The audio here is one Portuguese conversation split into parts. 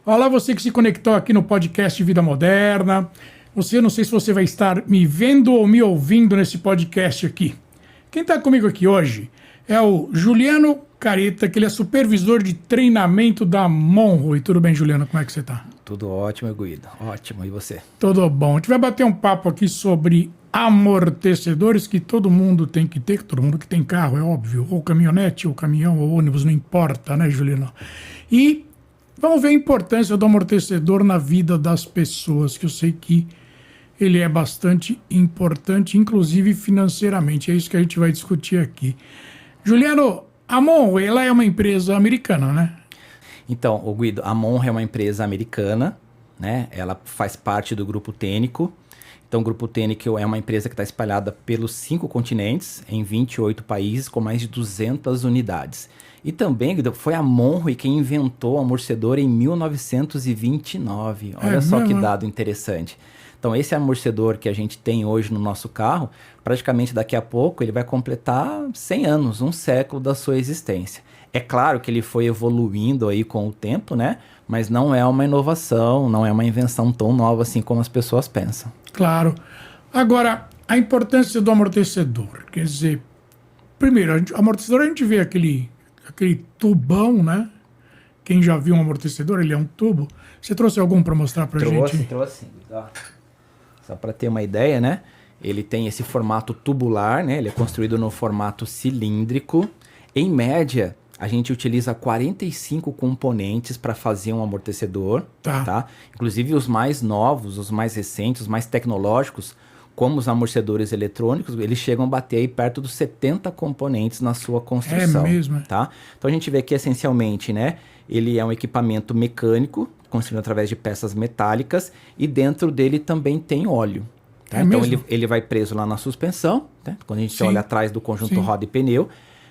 Olá, você que se conectou aqui no podcast Vida Moderna. Não sei se você vai estar me vendo ou me ouvindo nesse podcast aqui. Quem está comigo aqui hoje é o Juliano Careta, que ele é supervisor de treinamento da Monroe. Tudo bem, Juliano? Como é que você está? Tudo ótimo, Guido. Ótimo. E você? Tudo bom. A gente vai bater um papo aqui sobre amortecedores que todo mundo tem que ter, todo mundo que tem carro, é óbvio, ou caminhonete, ou caminhão, ou ônibus, não importa, né, Juliano? E vamos ver a importância do amortecedor na vida das pessoas, que eu sei que ele é bastante importante, inclusive financeiramente. É isso que a gente vai discutir aqui. Juliano, a Monroe, ela é uma empresa americana, né? Então, Guido, a Monroe é uma empresa americana, né? Ela faz parte do Grupo Tênico. Então, o Grupo Tênico é uma empresa que está espalhada pelos 5 continentes, em 28 países, com mais de 200 unidades. E também, Guido, foi a Monroe quem inventou o amortecedor em 1929. Olha só que dado interessante. Então, esse amortecedor que a gente tem hoje no nosso carro, praticamente daqui a pouco ele vai completar 100 anos, um século da sua existência. É claro que ele foi evoluindo aí com o tempo, né? Mas não é uma inovação, não é uma invenção tão nova assim como as pessoas pensam. Claro. Agora, a importância do amortecedor. Quer dizer, primeiro, amortecedor a gente vê aquele tubão, né? Quem já viu um amortecedor, ele é um tubo. Você trouxe algum para mostrar para gente? Trouxe. Só para ter uma ideia, né? Ele tem esse formato tubular, né? Ele é construído no formato cilíndrico. Em média, a gente utiliza 45 componentes para fazer um amortecedor, tá? Inclusive os mais novos, os mais recentes, os mais tecnológicos, como os amortecedores eletrônicos, eles chegam a bater aí perto dos 70 componentes na sua construção. É mesmo? Tá? Então a gente vê que essencialmente, né, ele é um equipamento mecânico, construído através de peças metálicas, e dentro dele também tem óleo. Tá? Então ele vai preso lá na suspensão, né? Quando a gente olha atrás do conjunto roda e pneu,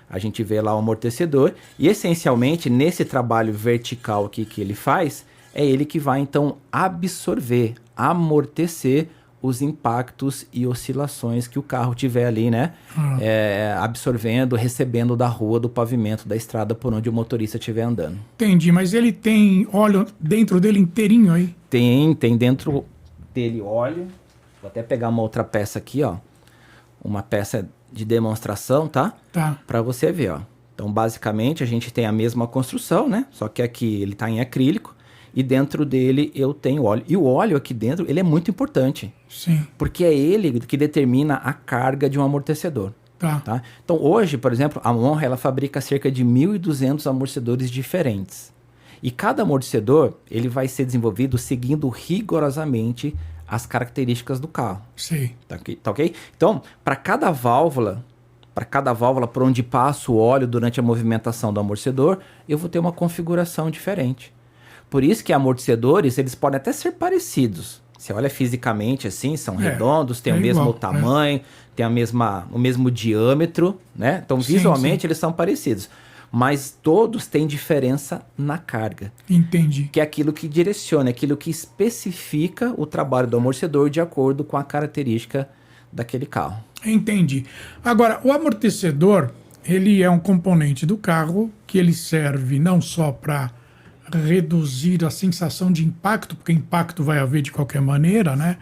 a gente vê lá o amortecedor, e essencialmente nesse trabalho vertical aqui que ele faz, é ele que vai então absorver, amortecer os impactos e oscilações que o carro tiver ali, né? Absorvendo, recebendo da rua, do pavimento, da estrada por onde o motorista estiver andando. Entendi, mas ele tem óleo dentro dele inteirinho aí? Tem dentro dele óleo. Vou até pegar uma outra peça aqui, ó. Uma peça de demonstração, tá? Para você ver, ó. Então, basicamente, a gente tem a mesma construção, né? Só que aqui ele tá em acrílico e dentro dele eu tenho óleo. E o óleo aqui dentro, ele é muito importante. Sim. Porque é ele que determina a carga de um amortecedor. Tá? Então, hoje, por exemplo, a Monroe, ela fabrica cerca de 1.200 amortecedores diferentes. E cada amortecedor, ele vai ser desenvolvido seguindo rigorosamente as características do carro. Sim. Tá ok? Então, para cada válvula por onde passa o óleo durante a movimentação do amortecedor, eu vou ter uma configuração diferente. Por isso que amortecedores, eles podem até ser parecidos. Você olha fisicamente assim, são redondos, têm o mesmo tamanho, têm o mesmo diâmetro, né? Então, visualmente, eles são parecidos. Mas todos têm diferença na carga. Entendi. Que é aquilo que direciona, aquilo que especifica o trabalho do amortecedor de acordo com a característica daquele carro. Entendi. Agora, o amortecedor, ele é um componente do carro que ele serve não só para reduzir a sensação de impacto, porque impacto vai haver de qualquer maneira, né?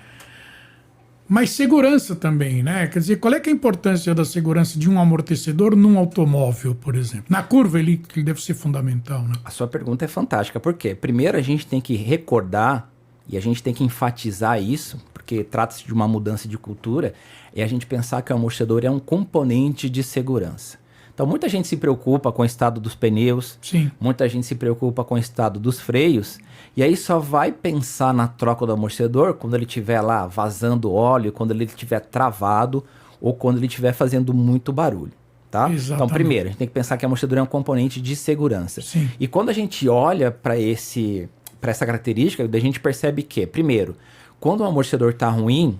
Mas segurança também, né? Quer dizer, qual é que é a importância da segurança de um amortecedor num automóvel, por exemplo? Na curva, ele deve ser fundamental, né? A sua pergunta é fantástica. Por quê? Primeiro, a gente tem que recordar e a gente tem que enfatizar isso, porque trata-se de uma mudança de cultura, e a gente pensar que o amortecedor é um componente de segurança. Então, muita gente se preocupa com o estado dos pneus, muita gente se preocupa com o estado dos freios, e aí só vai pensar na troca do amortecedor quando ele estiver lá vazando óleo, quando ele estiver travado ou quando ele estiver fazendo muito barulho. Tá? Então, primeiro, a gente tem que pensar que o amortecedor é um componente de segurança. E quando a gente olha para essa característica, a gente percebe que, primeiro, quando o amortecedor está ruim,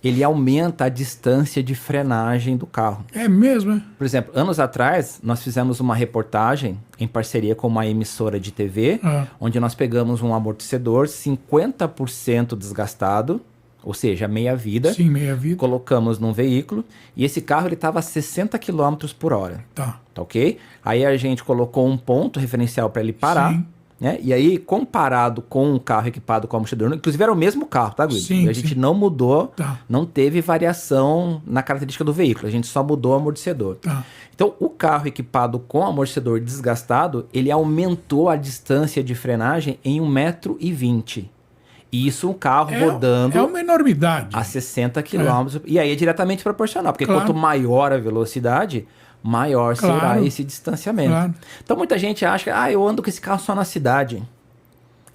ele aumenta a distância de frenagem do carro. É mesmo, é? Por exemplo, anos atrás, nós fizemos uma reportagem em parceria com uma emissora de TV, onde nós pegamos um amortecedor 50% desgastado, ou seja, meia vida. Sim, meia vida. Colocamos num veículo e esse carro estava a 60 km por hora. Tá ok? Aí a gente colocou um ponto referencial para ele parar. né? E aí, comparado com um carro equipado com amortecedor, inclusive era o mesmo carro, tá, Guido? Sim, a gente sim. não mudou, Tá. não teve variação na característica do veículo, a gente só mudou o amortecedor. Tá. Então, o carro equipado com amortecedor desgastado, ele aumentou a distância de frenagem em 1,20 m. E isso um carro rodando É uma enormidade. a 60 km. E aí é diretamente proporcional, porque Claro. quanto maior a velocidade, maior será Claro. esse distanciamento. Claro. Então muita gente acha que eu ando com esse carro só na cidade.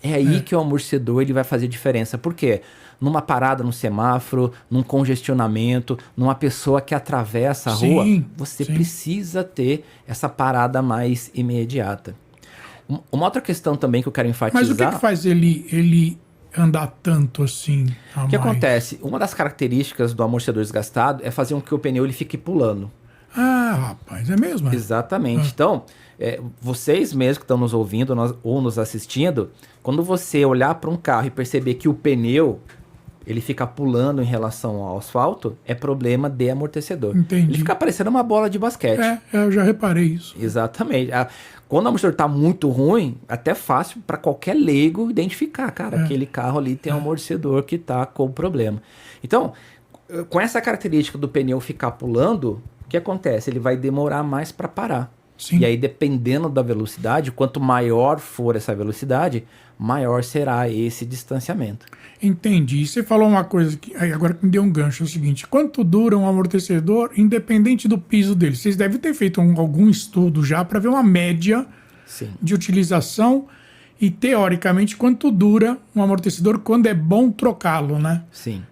É aí que o amortecedor ele vai fazer diferença. Por quê? Numa parada no semáforo, num congestionamento, numa pessoa que atravessa a rua, você precisa ter essa parada mais imediata. Uma outra questão também que eu quero enfatizar... Mas o que faz ele andar tanto assim? O que acontece? Uma das características do amortecedor desgastado é fazer com que o pneu ele fique pulando. Ah, rapaz, é mesmo? Exatamente. Então, vocês mesmos que estão nos ouvindo ou nos assistindo, quando você olhar para um carro e perceber que o pneu ele fica pulando em relação ao asfalto, é problema de amortecedor. Entendi. Ele fica parecendo uma bola de basquete. Eu já reparei isso. Exatamente. Quando o amortecedor está muito ruim, até fácil para qualquer leigo identificar, cara, aquele carro ali tem um amortecedor que está com problema. Então, com essa característica do pneu ficar pulando, o que acontece? Ele vai demorar mais para parar. Sim. E aí, dependendo da velocidade, quanto maior for essa velocidade, maior será esse distanciamento. Entendi. E você falou uma coisa que agora que me deu um gancho, é o seguinte: quanto dura um amortecedor independente do piso dele? Vocês devem ter feito algum estudo já para ver uma média de utilização e, teoricamente, quanto dura um amortecedor quando é bom trocá-lo, né? Sim.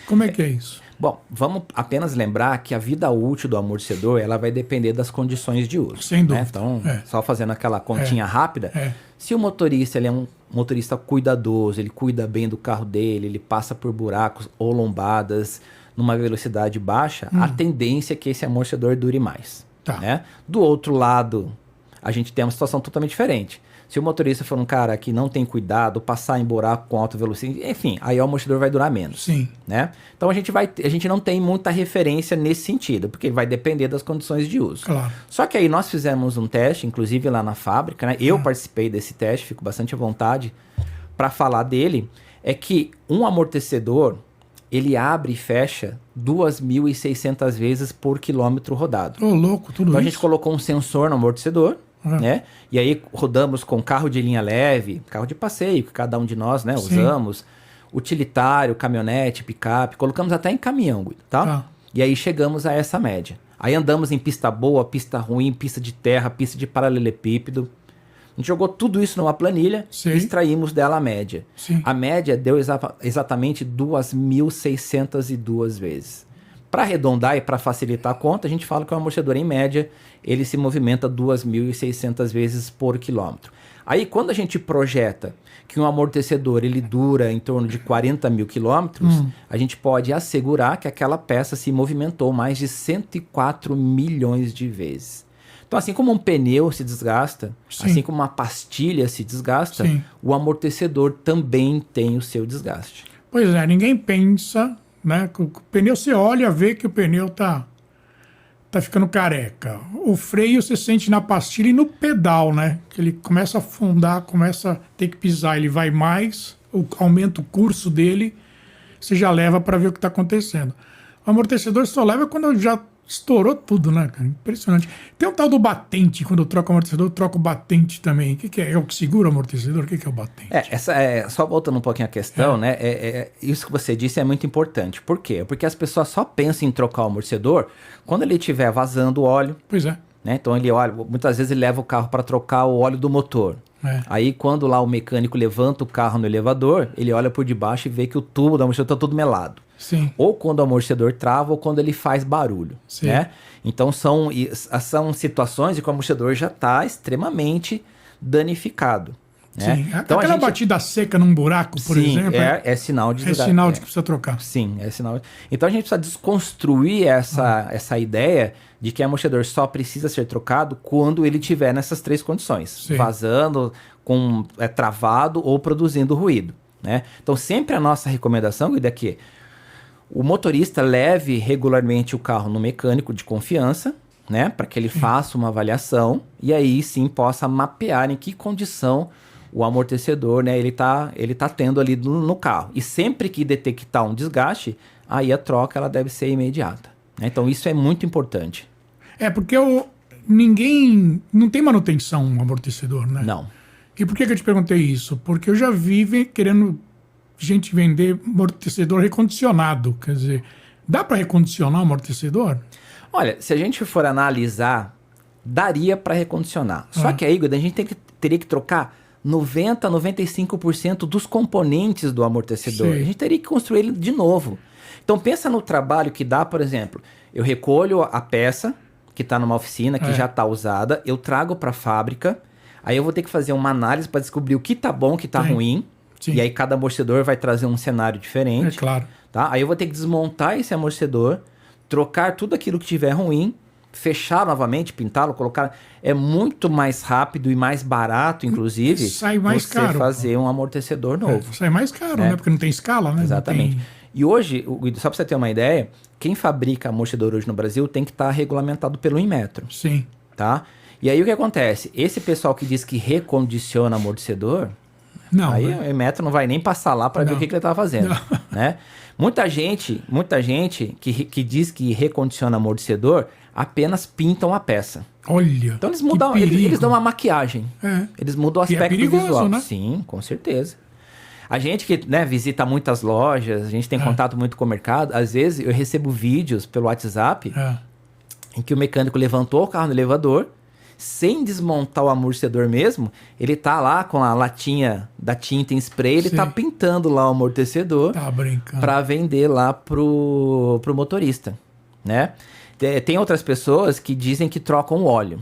Como é que é isso? Bom, vamos apenas lembrar que a vida útil do amortecedor ela vai depender das condições de uso. Sem dúvida. Né? Então, só fazendo aquela continha rápida, se o motorista ele é um motorista cuidadoso, ele cuida bem do carro dele, ele passa por buracos ou lombadas numa velocidade baixa, a tendência é que esse amortecedor dure mais. Tá. Né? Do outro lado, a gente tem uma situação totalmente diferente. Se o motorista for um cara que não tem cuidado, passar em buraco com alta velocidade, enfim, aí o amortecedor vai durar menos. Sim. Né? Então a gente não tem muita referência nesse sentido, porque vai depender das condições de uso. Claro. Só que aí nós fizemos um teste, inclusive lá na fábrica, né? Eu participei desse teste, fico bastante à vontade para falar dele, é que um amortecedor, ele abre e fecha 2.600 vezes por quilômetro rodado. Ô, louco, tudo Então a isso. gente colocou um sensor no amortecedor, né? E aí rodamos com carro de linha leve, carro de passeio, que cada um de nós, né, usamos, utilitário, caminhonete, picape, colocamos até em caminhão, Guido, tá? E aí chegamos a essa média. Aí andamos em pista boa, pista ruim, pista de terra, pista de paralelepípedo. A gente jogou tudo isso numa planilha e extraímos dela a média. Sim. A média deu exatamente 2.602 vezes. Para arredondar e para facilitar a conta, a gente fala que o amortecedor, em média, ele se movimenta 2.600 vezes por quilômetro. Aí, quando a gente projeta que um amortecedor ele dura em torno de 40 mil quilômetros, a gente pode assegurar que aquela peça se movimentou mais de 104 milhões de vezes. Então, assim como um pneu se desgasta, assim como uma pastilha se desgasta, o amortecedor também tem o seu desgaste. Pois é, ninguém pensa, né? O pneu, você olha, vê que o pneu tá ficando careca. O freio você sente na pastilha e no pedal, né? Que ele começa a afundar, começa a ter que pisar, ele vai mais, aumenta o curso dele, você já leva para ver o que está acontecendo. O amortecedor só leva quando já estourou tudo, né, cara? Impressionante. Tem um tal do batente, quando eu troco o amortecedor, eu troco o batente também. O que é? É o que segura o amortecedor? O que é o batente? Só voltando um pouquinho à questão, né? Isso que você disse é muito importante. Por quê? Porque as pessoas só pensam em trocar o amortecedor quando ele estiver vazando o óleo. Pois é. Né? Então ele olha, muitas vezes ele leva o carro para trocar o óleo do motor. Aí quando lá o mecânico levanta o carro no elevador, ele olha por debaixo e vê que o tubo do amortecedor está todo melado. Sim. Ou quando o amortecedor trava ou quando ele faz barulho. Né? Então são situações em que o amortecedor já está extremamente danificado. Né? Sim. Então, aquela batida seca num buraco, por exemplo. É sinal de desgaste. É sinal de que precisa trocar. Sim, é sinal. Então a gente precisa desconstruir essa ideia de que o amortecedor só precisa ser trocado quando ele estiver nessas três condições. Vazando, travado ou produzindo ruído. Né? Então sempre a nossa recomendação é que o motorista leve regularmente o carro no mecânico de confiança, né? Para que ele faça uma avaliação e aí sim possa mapear em que condição o amortecedor, né, ele tá tendo ali no carro. E sempre que detectar um desgaste, aí a troca ela deve ser imediata, né? Então isso é muito importante. Porque ninguém... Não tem manutenção um amortecedor, né? Não. E por que eu te perguntei isso? Porque eu já vi querendo gente vender amortecedor recondicionado. Quer dizer, dá para recondicionar um amortecedor? Olha, se a gente for analisar, daria para recondicionar. Só que aí, a gente teria que trocar 90, 95% dos componentes do amortecedor. Sim. A gente teria que construir ele de novo. Então pensa no trabalho que dá, por exemplo, eu recolho a peça que está numa oficina, que já está usada, eu trago para a fábrica, aí eu vou ter que fazer uma análise para descobrir o que está bom, o que está ruim, e aí cada amortecedor vai trazer um cenário diferente. É claro. Tá? Aí eu vou ter que desmontar esse amortecedor, trocar tudo aquilo que tiver ruim, fechar novamente, pintá-lo, colocar... É muito mais rápido e mais barato, inclusive, sai mais você caro, fazer um amortecedor novo. Sai mais caro, né? Porque não tem escala, né? Exatamente. Não tem... E hoje, só para você ter uma ideia, quem fabrica amortecedor hoje no Brasil tem que estar regulamentado pelo Inmetro. Sim. Tá? E aí o que acontece? Esse pessoal que diz que recondiciona amortecedor, não, aí né? o Inmetro não vai nem passar lá para ver o que ele está fazendo. Né? Muita gente que diz que recondiciona amortecedor apenas pintam a peça. Olha. Então eles mudam, eles dão uma maquiagem. Eles mudam o aspecto perigoso, visual. Né? Sim, com certeza. A gente que, né, visita muitas lojas, a gente tem contato muito com o mercado, às vezes eu recebo vídeos pelo WhatsApp em que o mecânico levantou o carro no elevador, sem desmontar o amortecedor mesmo, ele tá lá com a latinha da tinta em spray, ele tá pintando lá o amortecedor para vender lá pro motorista, né? Tem outras pessoas que dizem que trocam o óleo.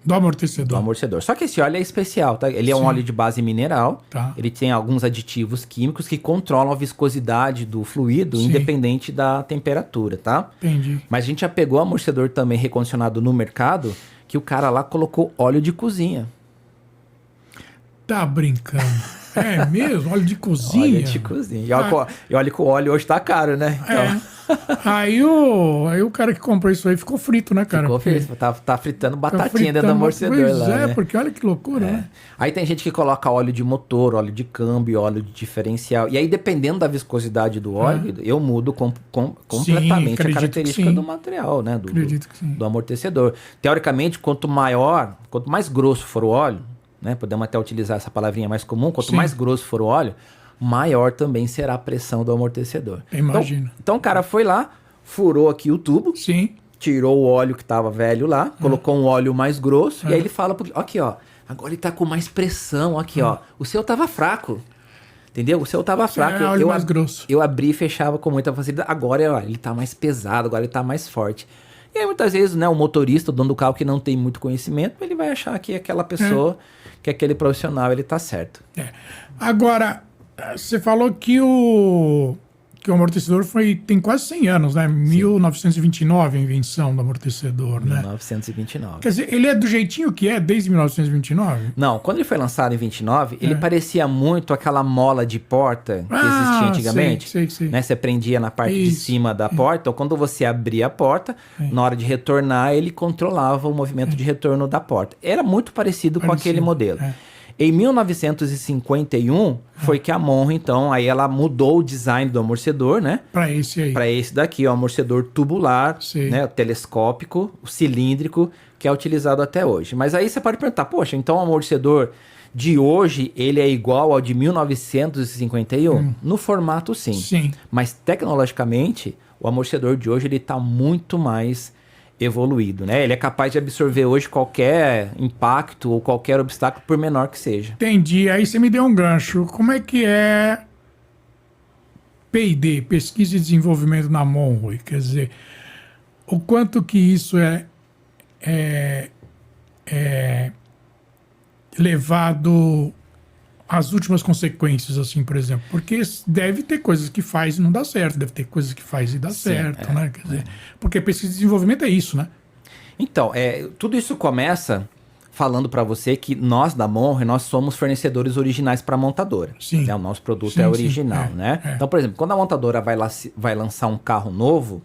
Do amortecedor. Do amortecedor. Só que esse óleo é especial, tá? Ele é um óleo de base mineral. Ele tem alguns aditivos químicos que controlam a viscosidade do fluido, independente da temperatura, tá? Entendi. Mas a gente já pegou amortecedor também recondicionado no mercado, que o cara lá colocou óleo de cozinha. Tá brincando. É mesmo? Óleo de cozinha? Óleo de cozinha. E olha que o óleo hoje tá caro, né? Então... Aí o cara que comprou isso aí ficou frito, né, cara? Ficou frito. Tá fritando batatinha dentro do amortecedor lá, né? Porque olha que loucura, né? Aí tem gente que coloca óleo de motor, óleo de câmbio, óleo de diferencial. E aí, dependendo da viscosidade do óleo, eu mudo completamente a característica do material, né? Do amortecedor. Teoricamente, quanto mais grosso for o óleo, né? Podemos até utilizar essa palavrinha mais comum. Quanto mais grosso for o óleo, maior também será a pressão do amortecedor. Imagina. Então o cara foi lá, furou aqui o tubo, tirou o óleo que estava velho lá, colocou um óleo mais grosso, e aí ele fala, aqui ó, agora ele tá com mais pressão, aqui ó, o seu tava fraco, entendeu? O seu tava fraco, óleo mais grosso. Eu abri e fechava com muita facilidade, agora ó, ele tá mais pesado, agora ele tá mais forte. E aí muitas vezes, né, o motorista, o dono do carro que não tem muito conhecimento, ele vai achar que aquela pessoa, que aquele profissional, ele tá certo. Agora... Você falou que o amortecedor tem quase 100 anos, né? 1929 a invenção do amortecedor, né? 1929. Quer dizer, ele é do jeitinho que é desde 1929? Não, quando ele foi lançado em 29, ele parecia muito aquela mola de porta que existia antigamente. Sei. Né? Você prendia na parte de cima da porta, ou quando você abria a porta, na hora de retornar, ele controlava o movimento de retorno da porta. Era muito parecido com aquele modelo. Em 1951, foi que a Monro, então, aí ela mudou o design do amortecedor, né? Para esse aí. Para esse daqui, o amortecedor tubular, né? O telescópico, o cilíndrico, que é utilizado até hoje. Mas aí você pode perguntar, poxa, então o amortecedor de hoje, ele é igual ao de 1951? No formato, sim. Mas tecnologicamente, o amortecedor de hoje, ele está muito mais evoluído, né? Ele é capaz de absorver hoje qualquer impacto ou qualquer obstáculo, por menor que seja. Entendi. Aí você me deu um gancho. Como é que é P&D, Pesquisa e Desenvolvimento na Monroe? Quer dizer, o quanto que isso é levado às últimas consequências, assim, por exemplo? Porque deve ter coisas que faz e não dá certo, deve ter coisas que faz e dá certo, né? Quer dizer, porque pesquisa e desenvolvimento é isso, né? Então, tudo isso começa falando para você que nós da Monroe, nós somos fornecedores originais para a montadora. Né? O nosso produto é original, né? Então, por exemplo, quando a montadora vai lançar um carro novo,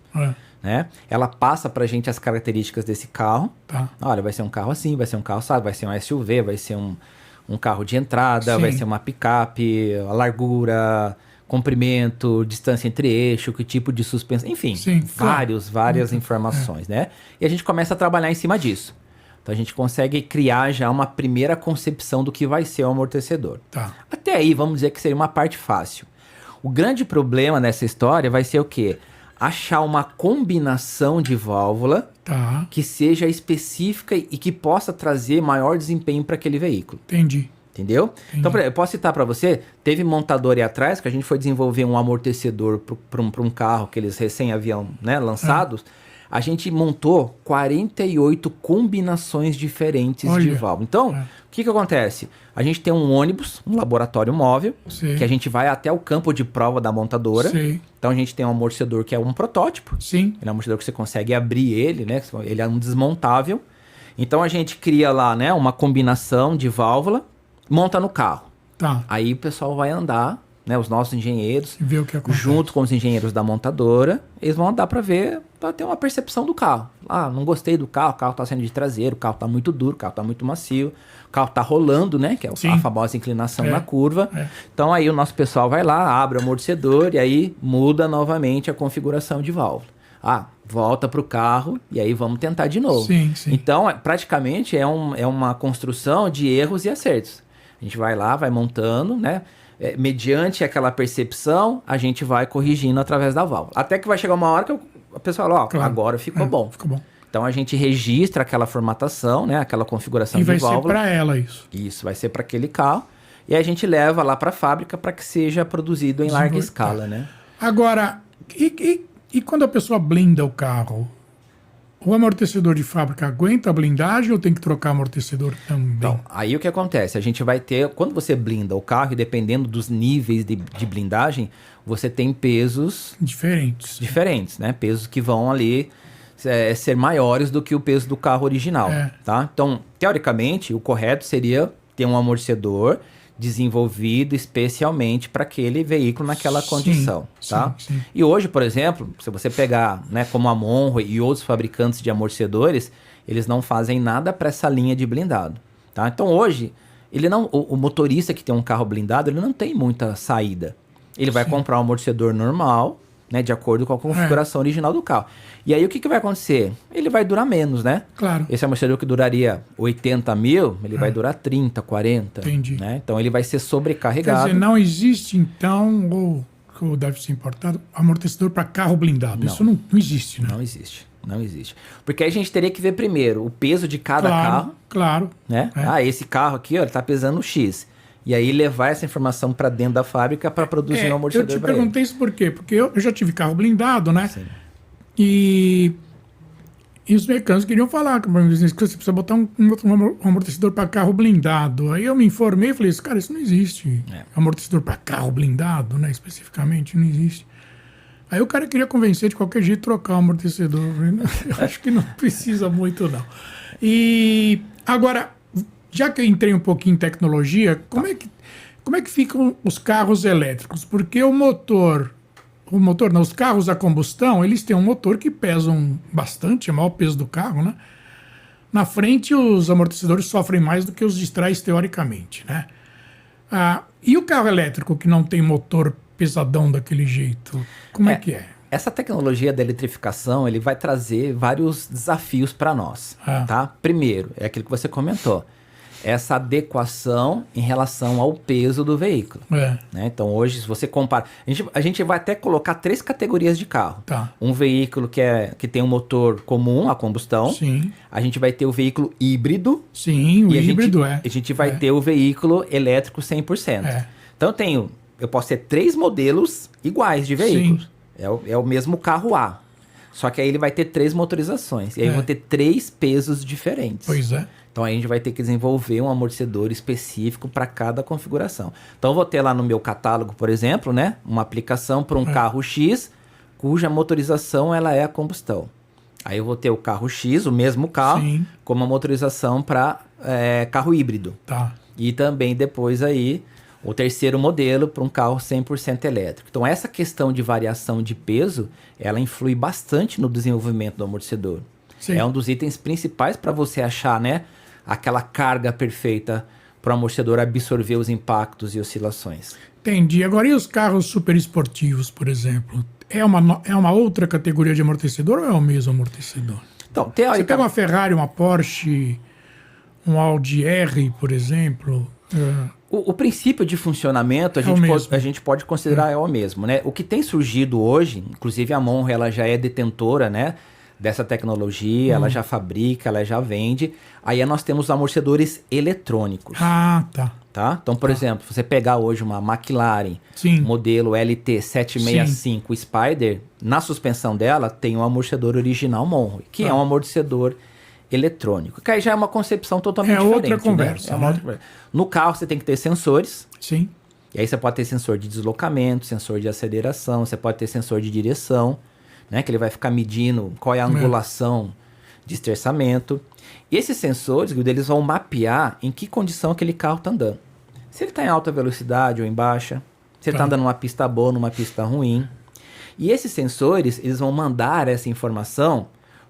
né? Ela passa pra gente as características desse carro. Olha, vai ser um carro assim, vai ser um carro assado, vai ser um SUV, vai ser um um carro de entrada, Sim. vai ser uma picape, a largura, comprimento, distância entre eixo, que tipo de suspensão, enfim, Sim, claro. várias informações, né? E a gente começa a trabalhar em cima disso. Então a gente consegue criar já uma primeira concepção do que vai ser o amortecedor. Tá. Até aí, vamos dizer que seria uma parte fácil. O grande problema nessa história vai ser o quê? Achar uma combinação de válvula Tá. que seja específica e que possa trazer maior desempenho para aquele veículo. Entendi. Entendeu? Então, por exemplo, eu posso citar para você, teve montador aí atrás que a gente foi desenvolver um amortecedor para um carro, aqueles recém-avião, né, lançados. A gente montou 48 combinações diferentes de Olha. válvula. Então, o que acontece? A gente tem um ônibus, um laboratório móvel, Sei. que a gente vai até o campo de prova da montadora. Sei. Então, a gente tem um amortecedor que é um protótipo. Sim. Ele é um amortecedor que você consegue abrir ele, né? Ele é um desmontável. Então, a gente cria lá, né, uma combinação de válvula, monta no carro. Tá. Aí o pessoal vai andar, né, os nossos engenheiros, E ver o que acontece. junto com os engenheiros da montadora, eles vão andar para ver, para ter uma percepção do carro. Ah, não gostei do carro, o carro tá saindo de traseiro, o carro tá muito duro, o carro tá muito macio, o carro tá rolando, né, que é Sim. a famosa inclinação É, na curva. é. Então aí o nosso pessoal vai lá, abre o amortecedor e aí muda novamente a configuração de válvula. Ah, volta para o carro e aí vamos tentar de novo. Sim, sim. Então, praticamente é uma construção de erros e acertos. A gente vai lá, vai montando, né? Mediante aquela percepção, a gente vai corrigindo através da válvula. Até que vai chegar uma hora que a pessoa fala, ó, Claro. agora ficou bom. Ficou bom. Então a gente registra aquela formatação, né? Aquela configuração E de vai ser válvula. para ela isso. Isso, vai ser para aquele carro. E a gente leva lá para a fábrica para que seja produzido em larga escala, né? Agora, e quando a pessoa blinda o carro? O amortecedor de fábrica aguenta a blindagem ou tem que trocar amortecedor também? Então, aí o que acontece? A gente vai ter, quando você blinda o carro, e dependendo dos níveis de blindagem, você tem pesos diferentes, né? Pesos que vão ali ser maiores do que o peso do carro original, tá? Então, teoricamente, o correto seria ter um amortecedor desenvolvido especialmente para aquele veículo naquela condição, tá? Sim. E hoje, por exemplo, se você pegar, né, como a Monroe e outros fabricantes de amortecedores, eles não fazem nada para essa linha de blindado, tá? Então hoje, o motorista que tem um carro blindado, ele não tem muita saída. Ele vai comprar um amortecedor normal, né, de acordo com a configuração original do carro. E aí o que vai acontecer? Ele vai durar menos, né? Claro. Esse amortecedor que duraria 80 mil, ele vai durar 30, 40. Entendi. Né? Então ele vai ser Quer sobrecarregado. dizer, não existe então, ou deve ser importado, amortecedor para carro blindado. Não. Isso não existe, né? Não existe. Não existe. Porque aí a gente teria que ver primeiro o peso de cada Claro, carro. claro. Né? Ah, esse carro aqui, ó, ele tá pesando X. E aí levar essa informação para dentro da fábrica para produzir um amortecedor Eu te para ele. perguntei isso por quê? Porque eu já tive carro blindado, né? Sim. E os mecânicos queriam falar que você precisa botar um amortecedor para carro blindado. Aí eu me informei e falei, cara, isso não existe. Amortecedor para carro blindado, né? Especificamente, não existe. Aí o cara queria convencer de qualquer jeito trocar o amortecedor. Eu acho que não precisa muito, não. E agora, já que eu entrei um pouquinho em tecnologia, como é que ficam os carros elétricos? Porque os carros a combustão, eles têm um motor que pesam bastante, é o maior peso do carro, né? Na frente, os amortecedores sofrem mais do que os de trás, teoricamente, né? E o carro elétrico que não tem motor pesadão daquele jeito, como é que é? Essa tecnologia da eletrificação, ele vai trazer vários desafios para nós, tá? Primeiro, é aquilo que você comentou. Essa adequação em relação ao peso do veículo. Né? Então, hoje, se você compara... A gente vai até colocar 3 categorias de carro. Tá. Um veículo que tem um motor comum, a combustão. Sim. A gente vai ter o veículo híbrido. Sim, o híbrido A gente vai ter o veículo elétrico 100%. Então, eu posso ter 3 modelos iguais de veículos. É o mesmo carro A. Só que aí ele vai ter 3 motorizações. E aí vão ter 3 pesos diferentes. Pois é. Então, aí a gente vai ter que desenvolver um amortecedor específico para cada configuração. Então, eu vou ter lá no meu catálogo, por exemplo, né, uma aplicação para um carro X, cuja motorização ela é a combustão. Aí eu vou ter o carro X, o mesmo carro, com uma motorização para carro híbrido. Tá. E também depois aí o terceiro modelo para um carro 100% elétrico. Então, essa questão de variação de peso, ela influi bastante no desenvolvimento do amortecedor. Sim. É um dos itens principais para você achar, né, aquela carga perfeita para o amortecedor absorver os impactos e oscilações. Entendi. Agora, e os carros super esportivos, por exemplo? É uma outra categoria de amortecedor ou é o mesmo amortecedor? Então, Você pega uma Ferrari, uma Porsche, um Audi R, por exemplo. O princípio de funcionamento a gente pode considerar é o mesmo, né? O que tem surgido hoje, inclusive a Monro, ela já é detentora, né, dessa tecnologia, ela já fabrica, ela já vende. Aí nós temos amortecedores eletrônicos. Ah, tá. Tá? Então, por exemplo, você pegar hoje uma McLaren, Sim. modelo LT765 Spider, na suspensão dela tem um amortecedor original Monro, que é um amortecedor eletrônico. Que aí já é uma concepção totalmente diferente. Outra conversa, né? Outra conversa. No carro você tem que ter sensores. Sim. E aí você pode ter sensor de deslocamento, sensor de aceleração, você pode ter sensor de direção, né? Que ele vai ficar medindo qual é a angulação de esterçamento. E esses sensores, eles vão mapear em que condição aquele carro está andando. Se ele está em alta velocidade ou em baixa, se ele está andando numa pista boa ou numa pista ruim. E esses sensores, eles vão mandar essa informação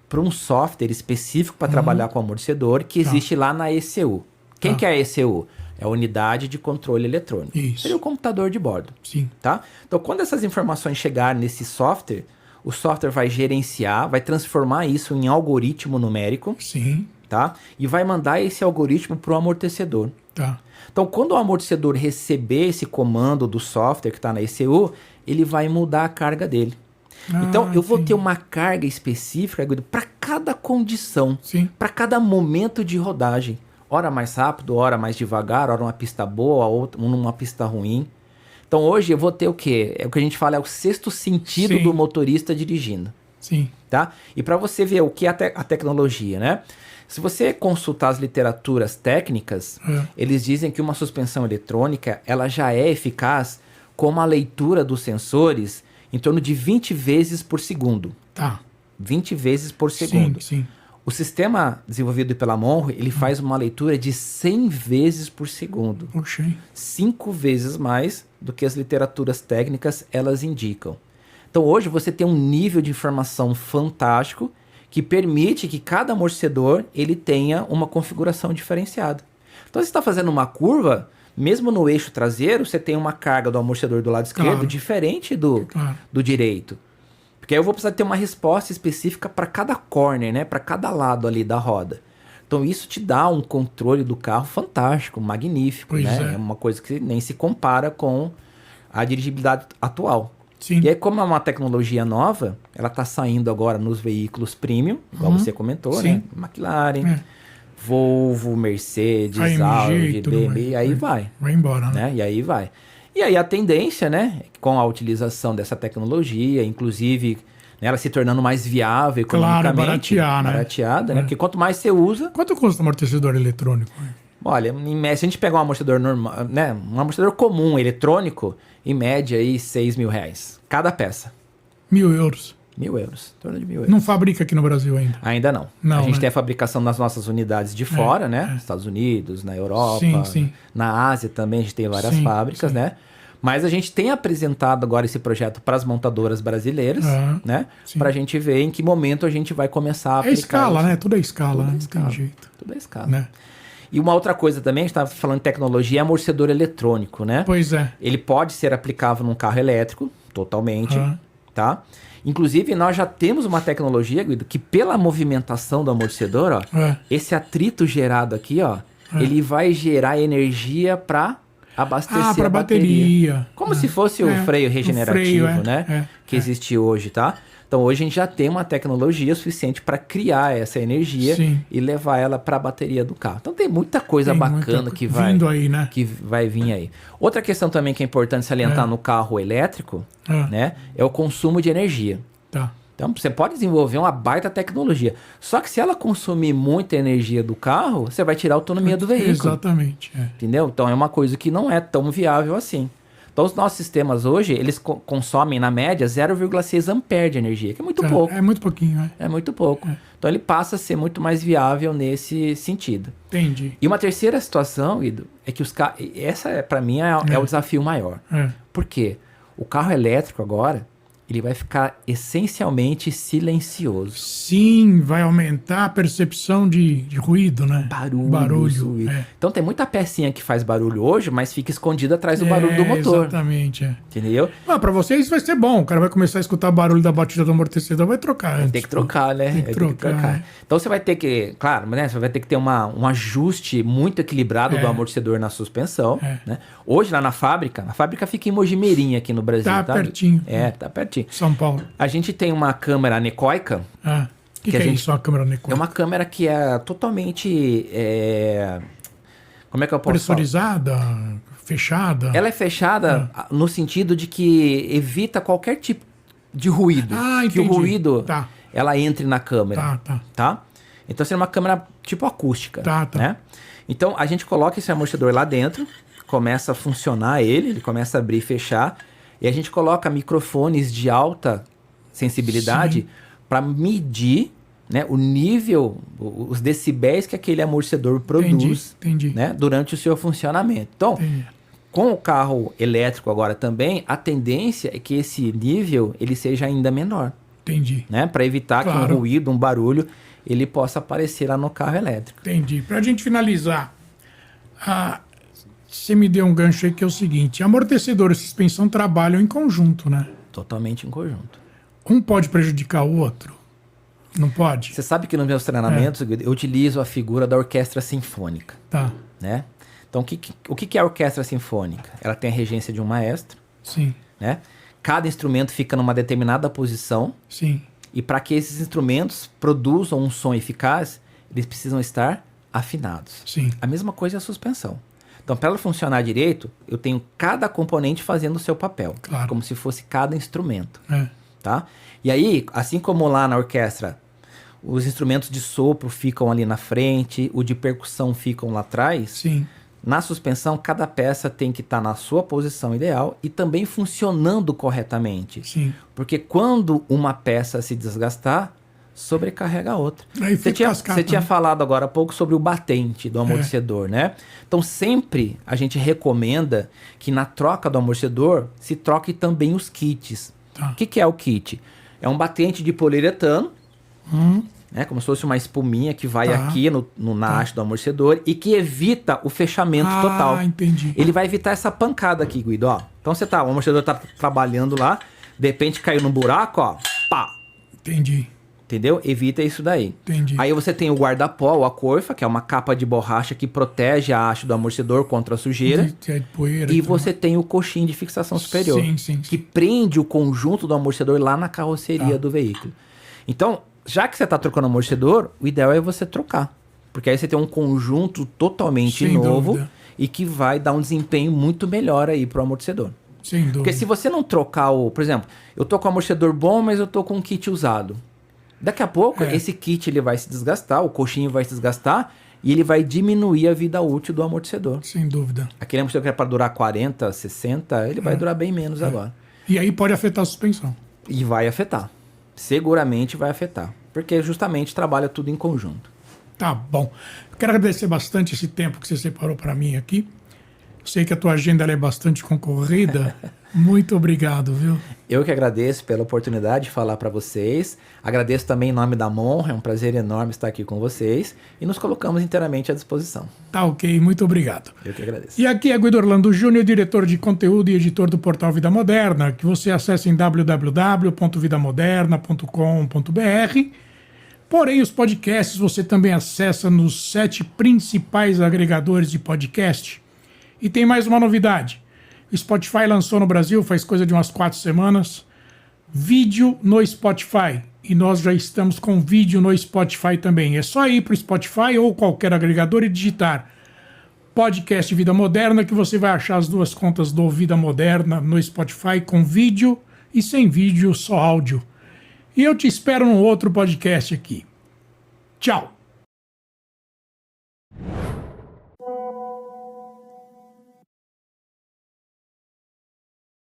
para um software específico para trabalhar com o amortecedor que existe lá na ECU. Quem que é a ECU? É a unidade de controle eletrônico. Isso. Seria o computador de bordo. Sim. Tá? Então, quando essas informações chegarem nesse software, o software vai gerenciar, vai transformar isso em algoritmo numérico. Sim. Tá? E vai mandar esse algoritmo para o amortecedor. Tá. Então, quando o amortecedor receber esse comando do software que está na ECU, ele vai mudar a carga dele. Então, eu vou ter uma carga específica para cada condição, para cada momento de rodagem. Hora mais rápido, hora mais devagar, hora uma pista boa, outra numa pista ruim. Então, hoje eu vou ter o quê? É o que a gente fala, é o sexto sentido do motorista dirigindo. Sim. Tá? E para você ver o que é a tecnologia, né? Se você consultar as literaturas técnicas, eles dizem que uma suspensão eletrônica ela já é eficaz com uma leitura dos sensores em torno de 20 vezes por segundo. Tá. 20 vezes por segundo. Sim. O sistema desenvolvido pela Monro, ele faz uma leitura de 100 vezes por segundo. Puxa, hein? 5 vezes mais do que as literaturas técnicas elas indicam. Então hoje você tem um nível de informação fantástico que permite que cada amortecedor ele tenha uma configuração diferenciada. Então você está fazendo uma curva, mesmo no eixo traseiro, você tem uma carga do amortecedor do lado esquerdo diferente do direito. Porque aí eu vou precisar ter uma resposta específica para cada corner, né? Para cada lado ali da roda. Então isso te dá um controle do carro fantástico, magnífico, né? É uma coisa que nem se compara com a dirigibilidade atual. Sim. E aí, como é uma tecnologia nova, ela está saindo agora nos veículos premium, igual você comentou, né? McLaren, Volvo, Mercedes, AMG, Audi, BMW, aí vai. Vai embora, né? E aí vai. E aí a tendência, né, com a utilização dessa tecnologia, inclusive né, ela se tornando mais viável economicamente, barateada, né? Porque quanto mais você usa... Quanto custa um amortecedor eletrônico? Olha, em média, se a gente pegar um amortecedor normal, né, um amortecedor comum, eletrônico, em média aí R$6.000, cada peça. 1.000 euros. 1.000 euros, em torno de 1.000 euros. Não fabrica aqui no Brasil ainda? Ainda não. A gente tem a fabricação das nossas unidades de fora, né? Estados Unidos, na Europa, na Ásia também a gente tem várias fábricas, né? Mas a gente tem apresentado agora esse projeto para as montadoras brasileiras, né? Para a gente ver em que momento a gente vai começar a aplicar. É escala, né? Tudo é escala, né? Não tem jeito. Tudo é escala. Né? E uma outra coisa também, a gente estava falando de tecnologia, é amortecedor eletrônico, né? Pois é. Ele pode ser aplicável num carro elétrico, totalmente, tá? Inclusive, nós já temos uma tecnologia, Guido, que pela movimentação do amortecedor, ó, esse atrito gerado aqui, ó, ele vai gerar energia para abastecer a bateria. Como se fosse o freio regenerativo, né? Que existe hoje, tá? Então, hoje a gente já tem uma tecnologia suficiente para criar essa energia e levar ela para a bateria do carro. Então, tem muita coisa bacana que vai vindo aí, né? Que vai vir aí. Outra questão também que é importante salientar no carro elétrico, né, é o consumo de energia. Tá. Então, você pode desenvolver uma baita tecnologia. Só que se ela consumir muita energia do carro, você vai tirar a autonomia do veículo. Exatamente. Entendeu? Então, é uma coisa que não é tão viável assim. Então, os nossos sistemas hoje, eles consomem, na média, 0,6 ampere de energia, que é muito pouco. É muito pouquinho, né? É muito pouco. Então, ele passa a ser muito mais viável nesse sentido. Entendi. E uma terceira situação, Guido, é que os carros... Essa, para mim, é o desafio maior. Por quê? O carro elétrico agora, ele vai ficar essencialmente silencioso. Sim, vai aumentar a percepção de ruído, né? Barulho. É. Então tem muita pecinha que faz barulho hoje, mas fica escondida atrás do barulho do motor. Exatamente, é. Entendeu? Para você isso vai ser bom. O cara vai começar a escutar barulho da batida do amortecedor, vai trocar antes. Tem que trocar, né? Tem que trocar. Então você vai ter que, claro, né? Você vai ter que ter um ajuste muito equilibrado do amortecedor na suspensão. Né? Hoje lá na fábrica fica em Mojimirim aqui no Brasil. Tá pertinho. Tá pertinho. São Paulo. A gente tem uma câmera anecoica. O que é isso, uma câmera anecoica? É uma câmera que é totalmente... como é que eu posso falar? Pressurizada, fechada? Ela é fechada no sentido de que evita qualquer tipo de ruído. Entendi. Que o ruído, ela entre na câmera. Tá? Então, seria uma câmera tipo acústica. Né? Então, a gente coloca esse amortecedor lá dentro, começa a funcionar ele começa a abrir e fechar, e a gente coloca microfones de alta sensibilidade para medir, né, o nível, os decibéis que aquele amortecedor produz né, durante o seu funcionamento. Então, com o carro elétrico agora também, a tendência é que esse nível ele seja ainda menor. Né, para evitar que um ruído, um barulho, ele possa aparecer lá no carro elétrico. Para a gente finalizar, você me deu um gancho aí que é o seguinte: amortecedor e suspensão trabalham em conjunto, né? Totalmente em conjunto. Um pode prejudicar o outro? Não pode? Você sabe que nos meus treinamentos eu utilizo a figura da orquestra sinfônica. Né? Então, o que é a orquestra sinfônica? Ela tem a regência de um maestro. Sim. Né? Cada instrumento fica numa determinada posição. Sim. E para que esses instrumentos produzam um som eficaz, eles precisam estar afinados. Sim. A mesma coisa é a suspensão. Então, para ela funcionar direito, eu tenho cada componente fazendo o seu papel. Como se fosse cada instrumento. Tá? E aí, assim como lá na orquestra, os instrumentos de sopro ficam ali na frente, o de percussão ficam lá atrás. Sim. Na suspensão, cada peça tem que estar na sua posição ideal e também funcionando corretamente. Sim. Porque quando uma peça se desgastar, sobrecarrega a outra. Você tinha falado agora há pouco sobre o batente do amortecedor, né? Então, sempre a gente recomenda que na troca do amortecedor se troque também os kits. O que é o kit? É um batente de poliuretano, né? Como se fosse uma espuminha que vai aqui na haste do amortecedor e que evita o fechamento total. Entendi. Ele vai evitar essa pancada aqui, Guido. Ó. Então, o amortecedor tá trabalhando lá, de repente caiu num buraco, ó, pá. Entendi. Entendeu? Evita isso daí. Entendi. Aí você tem o guarda-pó, ou a coifa, que é uma capa de borracha que protege a haste do amortecedor contra a sujeira. De poeira, e você tem o coxim de fixação superior, que prende o conjunto do amortecedor lá na carroceria do veículo. Então, já que você está trocando o amortecedor, o ideal é você trocar. Porque aí você tem um conjunto totalmente novo e que vai dar um desempenho muito melhor aí para o amortecedor. Sem dúvida. Porque se você não trocar por exemplo, eu tô com o amortecedor bom, mas eu tô com um kit usado. Daqui a pouco, esse kit ele vai se desgastar, o coxinho vai se desgastar e ele vai diminuir a vida útil do amortecedor. Sem dúvida. Aquele amortecedor que é para durar 40, 60, ele vai durar bem menos agora. E aí pode afetar a suspensão. E vai afetar. Seguramente vai afetar. Porque justamente trabalha tudo em conjunto. Tá bom. Quero agradecer bastante esse tempo que você separou para mim aqui. Sei que a tua agenda ela é bastante concorrida. Muito obrigado, viu? Eu que agradeço pela oportunidade de falar para vocês. Agradeço também em nome da Monra, é um prazer enorme estar aqui com vocês. E nos colocamos inteiramente à disposição. Tá ok, muito obrigado. Eu que agradeço. E aqui é Guido Orlando Júnior, diretor de conteúdo e editor do portal Vida Moderna, que você acessa em www.vidamoderna.com.br. Porém, os podcasts você também acessa nos 7 principais agregadores de podcast. E tem mais uma novidade. O Spotify lançou no Brasil faz coisa de umas 4 semanas. Vídeo no Spotify. E nós já estamos com vídeo no Spotify também. É só ir para o Spotify ou qualquer agregador e digitar Podcast Vida Moderna que você vai achar as 2 contas do Vida Moderna no Spotify com vídeo e sem vídeo, só áudio. E eu te espero num outro podcast aqui. Tchau!